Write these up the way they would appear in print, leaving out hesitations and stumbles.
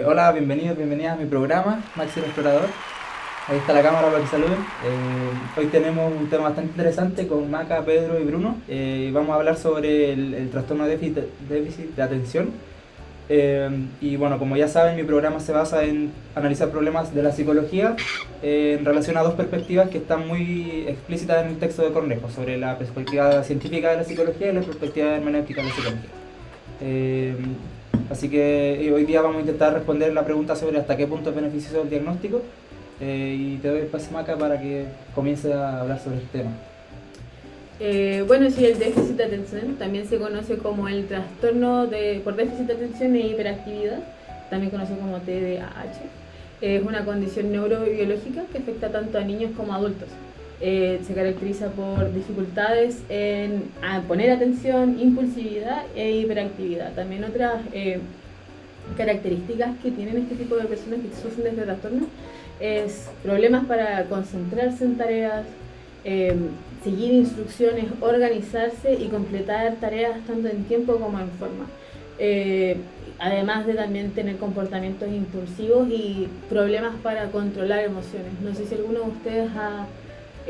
Hola, bienvenidos, bienvenidas a mi programa, Maxi el Explorador. Ahí está la cámara para que saluden. Hoy tenemos un tema bastante interesante con Maca, Pedro y Bruno. Vamos a hablar sobre el trastorno de déficit de atención. Y bueno, como ya saben, mi programa se basa en analizar problemas de la psicología en relación a dos perspectivas que están muy explícitas en el texto de Cornejo, sobre la perspectiva científica de la psicología y la perspectiva hermenéutica de la psicología. Así que hoy día vamos a intentar responder la pregunta sobre hasta qué punto es beneficioso el diagnóstico. Y te doy el pase, Maca, para que comience a hablar sobre el tema. Bueno, sí, el déficit de atención también se conoce como el trastorno por déficit de atención e hiperactividad, también conocido como TDAH. Es una condición neurobiológica que afecta tanto a niños como a adultos. Se caracteriza por dificultades en poner atención, impulsividad e hiperactividad. También otras características que tienen este tipo de personas que sufren de este trastorno es problemas para concentrarse en tareas, seguir instrucciones, organizarse y completar tareas tanto en tiempo como en forma. Además de también tener comportamientos impulsivos y problemas para controlar emociones. No sé si alguno de ustedes ha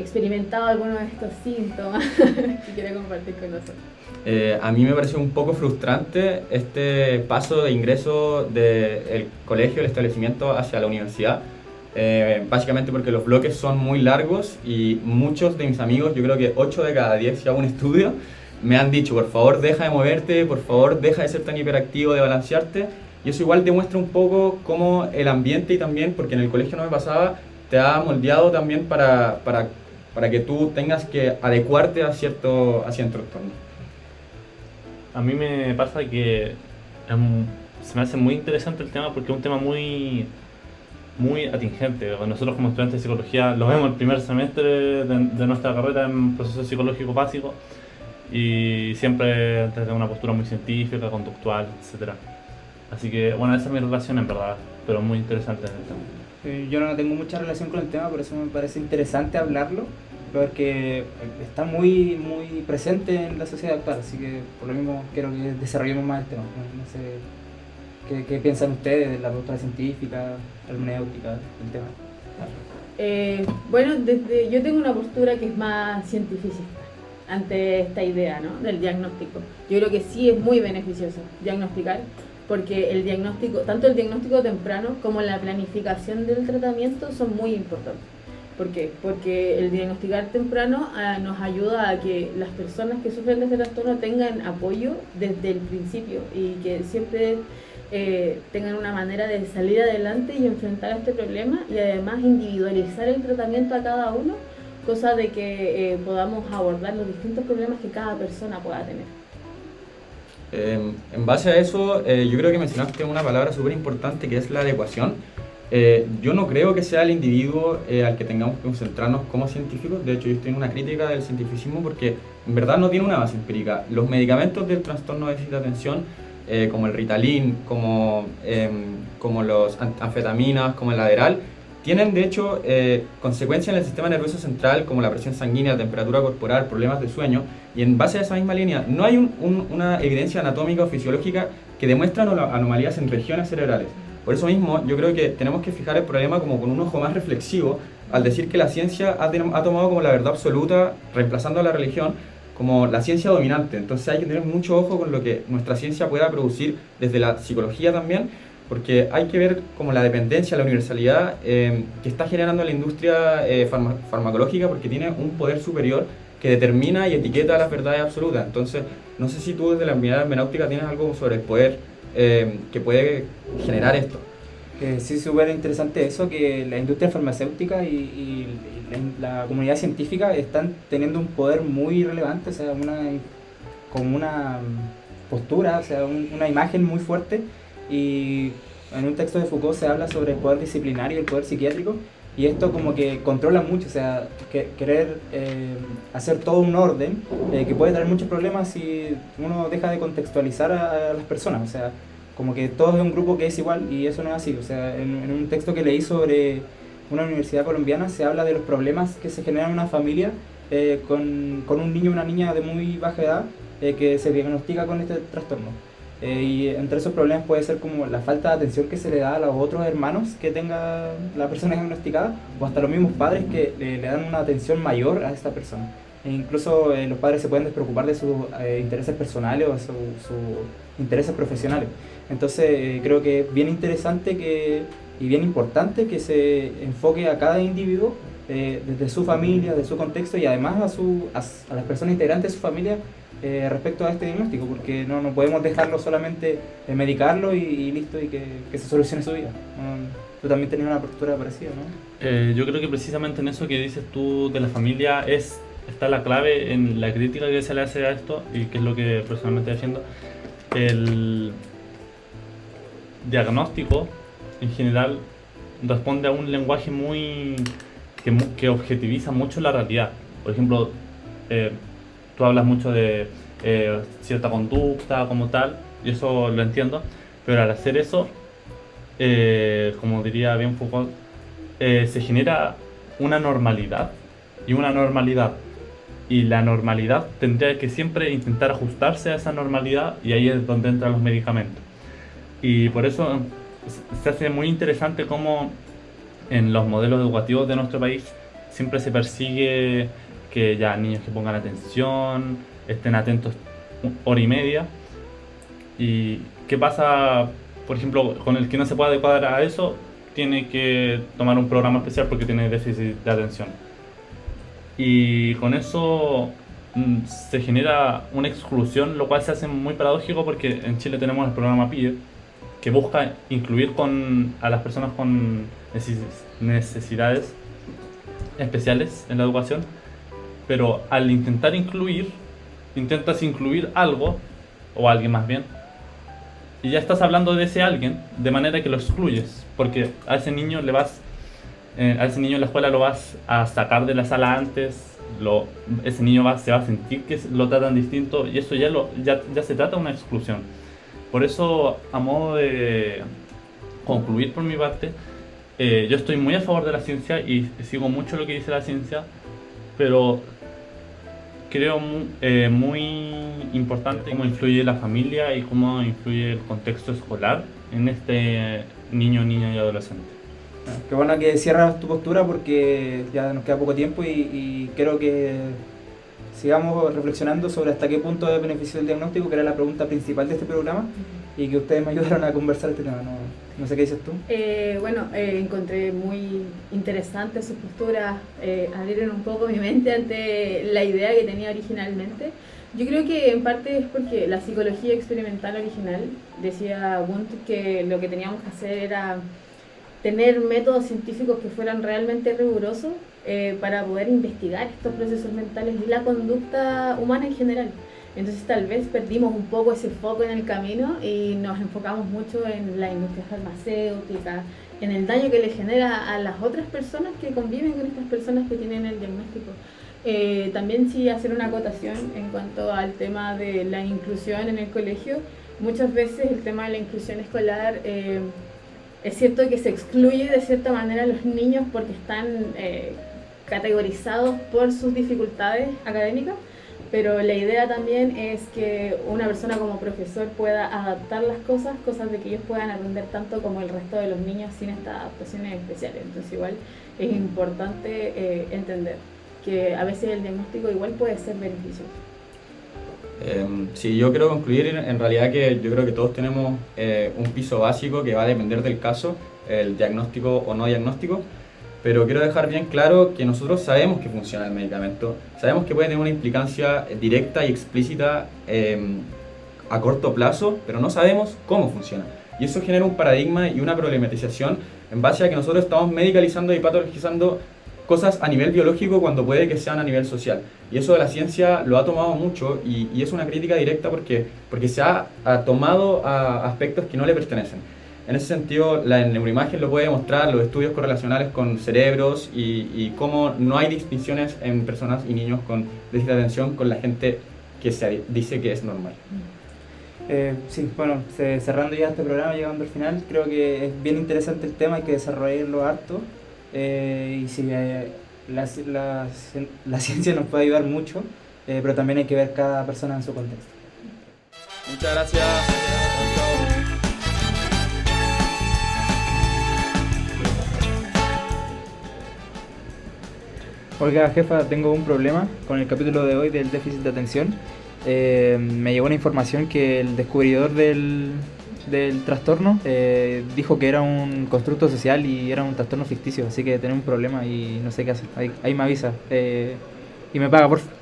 experimentado alguno de estos síntomas que quiere compartir con nosotros. A mí me pareció un poco frustrante este paso de ingreso del colegio, el establecimiento hacia la universidad. Básicamente porque los bloques son muy largos y muchos de mis amigos, yo creo que 8 de cada 10 si hago un estudio, me han dicho: por favor deja de moverte, por favor deja de ser tan hiperactivo, de balancearte. Y eso igual demuestra un poco cómo el ambiente, y también porque en el colegio no me pasaba, te ha moldeado también para que tú tengas que adecuarte a cierto entorno. A mí me pasa que se me hace muy interesante el tema porque es un tema muy atingente. Nosotros como estudiantes de psicología lo vemos el primer semestre de nuestra carrera en proceso psicológico básico y siempre desde una postura muy científica, conductual, etc. Así que bueno, esa es mi relación en verdad, pero muy interesante en el tema. Yo no tengo mucha relación con el tema, por eso me parece interesante hablarlo, porque está muy presente en la sociedad actual, así que por lo mismo quiero que desarrollemos más el tema. No sé qué piensan ustedes de la postura científica, hermenéutica, del tema. Bueno, yo tengo una postura que es más científica ante esta idea, ¿no?, del diagnóstico. Yo creo que sí es muy beneficioso diagnosticar, porque el diagnóstico, tanto el diagnóstico temprano como la planificación del tratamiento son muy importantes. ¿Por qué? Porque el diagnosticar temprano nos ayuda a que las personas que sufren de este trastorno tengan apoyo desde el principio y que siempre tengan una manera de salir adelante y enfrentar este problema, y además individualizar el tratamiento a cada uno, cosa de que podamos abordar los distintos problemas que cada persona pueda tener. En base a eso, yo creo que mencionaste una palabra súper importante, que es la adecuación. Yo no creo que sea el individuo al que tengamos que concentrarnos como científicos. De hecho, yo estoy en una crítica del cientificismo porque en verdad no tiene una base empírica. Los medicamentos del trastorno de déficit de atención, como el Ritalin, como los anfetaminas, como el Adderall, tienen de hecho consecuencias en el sistema nervioso central, como la presión sanguínea, la temperatura corporal, problemas de sueño, y en base a esa misma línea no hay una evidencia anatómica o fisiológica que demuestre anomalías en regiones cerebrales. Por eso mismo yo creo que tenemos que fijar el problema como con un ojo más reflexivo, al decir que la ciencia ha tomado como la verdad absoluta, reemplazando a la religión como la ciencia dominante. Entonces hay que tener mucho ojo con lo que nuestra ciencia pueda producir desde la psicología también, porque hay que ver como la dependencia, la universalidad que está generando la industria farmacológica, porque tiene un poder superior que determina y etiqueta las verdades absolutas. Entonces, no sé si tú desde la mirada hermenéutica tienes algo sobre el poder que puede generar esto. Sí, súper interesante eso, que la industria farmacéutica y la comunidad científica están teniendo un poder muy relevante, o sea, como una postura, o sea, una imagen muy fuerte. Y en un texto de Foucault se habla sobre el poder disciplinario y el poder psiquiátrico, y esto como que controla mucho, o sea, querer hacer todo un orden que puede traer muchos problemas si uno deja de contextualizar a las personas, o sea, como que todos es un grupo que es igual, y eso no es así. O sea, en un texto que leí sobre una universidad colombiana se habla de los problemas que se generan en una familia con un niño o una niña de muy baja edad que se diagnostica con este trastorno. Y entre esos problemas puede ser como la falta de atención que se le da a los otros hermanos que tenga la persona diagnosticada, o hasta los mismos padres que le dan una atención mayor a esta persona. E incluso los padres se pueden despreocupar de sus intereses personales o sus intereses profesionales. Entonces creo que es bien interesante y bien importante que se enfoque a cada individuo desde su familia, de su contexto, y además a las personas integrantes de su familia respecto a este diagnóstico, porque no podemos dejarlo solamente medicarlo y listo, y que se solucione su vida. Tú también tenías una postura parecida, ¿no? Yo creo que precisamente en eso que dices tú de la familia está la clave en la crítica que se le hace a esto, y que es lo que personalmente estoy haciendo. El diagnóstico en general responde a un lenguaje que objetiviza mucho la realidad. Por ejemplo, tú hablas mucho de cierta conducta como tal, y eso lo entiendo, pero al hacer eso, como diría bien Foucault, se genera una normalidad, y la normalidad tendría que siempre intentar ajustarse a esa normalidad, y ahí es donde entran los medicamentos. Y por eso se hace muy interesante cómo en los modelos educativos de nuestro país siempre se persigue que ya niños que pongan atención, estén atentos 1 hora y media. ¿Y qué pasa, por ejemplo, con el que no se puede adecuar a eso? Tiene que tomar un programa especial porque tiene déficit de atención. Y con eso se genera una exclusión, lo cual se hace muy paradójico porque en Chile tenemos el programa PIE, que busca incluir a las personas con necesidades especiales en la educación, pero al intentas incluir algo, o alguien más bien, y ya estás hablando de ese alguien, de manera que lo excluyes, porque a ese niño en la escuela lo vas a sacar de la sala antes, ese niño se va a sentir que lo tratan distinto, y eso ya se trata de una exclusión. Por eso, a modo de concluir por mi parte, yo estoy muy a favor de la ciencia y sigo mucho lo que dice la ciencia, pero creo muy importante cómo influye la familia y cómo influye el contexto escolar en este niño y adolescente. Qué bueno que cierras tu postura, porque ya nos queda poco tiempo y creo que sigamos reflexionando sobre hasta qué punto es beneficioso el diagnóstico, que era la pregunta principal de este programa, y que ustedes me ayudaron a conversar este tema. No sé qué dices tú. Encontré muy interesante sus posturas, abrieron un poco mi mente ante la idea que tenía originalmente. Yo creo que en parte es porque la psicología experimental original, decía Wundt, que lo que teníamos que hacer era tener métodos científicos que fueran realmente rigurosos para poder investigar estos procesos mentales y la conducta humana en general. Entonces tal vez perdimos un poco ese foco en el camino y nos enfocamos mucho en la industria farmacéutica, en el daño que le genera a las otras personas que conviven con estas personas que tienen el diagnóstico. También sí hacer una acotación en cuanto al tema de la inclusión en el colegio. Muchas veces el tema de la inclusión escolar, es cierto que se excluye de cierta manera a los niños porque están categorizados por sus dificultades académicas, pero la idea también es que una persona como profesor pueda adaptar las cosas de que ellos puedan aprender tanto como el resto de los niños sin estas adaptaciones especiales. Entonces igual es importante entender que a veces el diagnóstico igual puede ser beneficioso. Sí, yo quiero concluir en realidad que yo creo que todos tenemos un piso básico que va a depender del caso, el diagnóstico o no diagnóstico, pero quiero dejar bien claro que nosotros sabemos que funciona el medicamento, sabemos que puede tener una implicancia directa y explícita a corto plazo, pero no sabemos cómo funciona. Y eso genera un paradigma y una problematización en base a que nosotros estamos medicalizando y patologizando cosas a nivel biológico cuando puede que sean a nivel social. Y eso de la ciencia lo ha tomado mucho y es una crítica directa porque se ha tomado a aspectos que no le pertenecen. En ese sentido, la neuroimagen lo puede demostrar, los estudios correlacionales con cerebros y cómo no hay distinciones en personas y niños con déficit de atención con la gente que se dice que es normal. Sí, bueno, cerrando ya este programa, llegando al final, creo que es bien interesante el tema, hay que desarrollarlo harto. Y sí, la ciencia nos puede ayudar mucho, pero también hay que ver cada persona en su contexto. Muchas gracias. Oiga, jefa, tengo un problema con el capítulo de hoy del déficit de atención. Me llegó una información que el descubridor del trastorno dijo que era un constructo social y era un trastorno ficticio, así que tenemos un problema y no sé qué hacer. Ahí me avisa y me paga, por favor.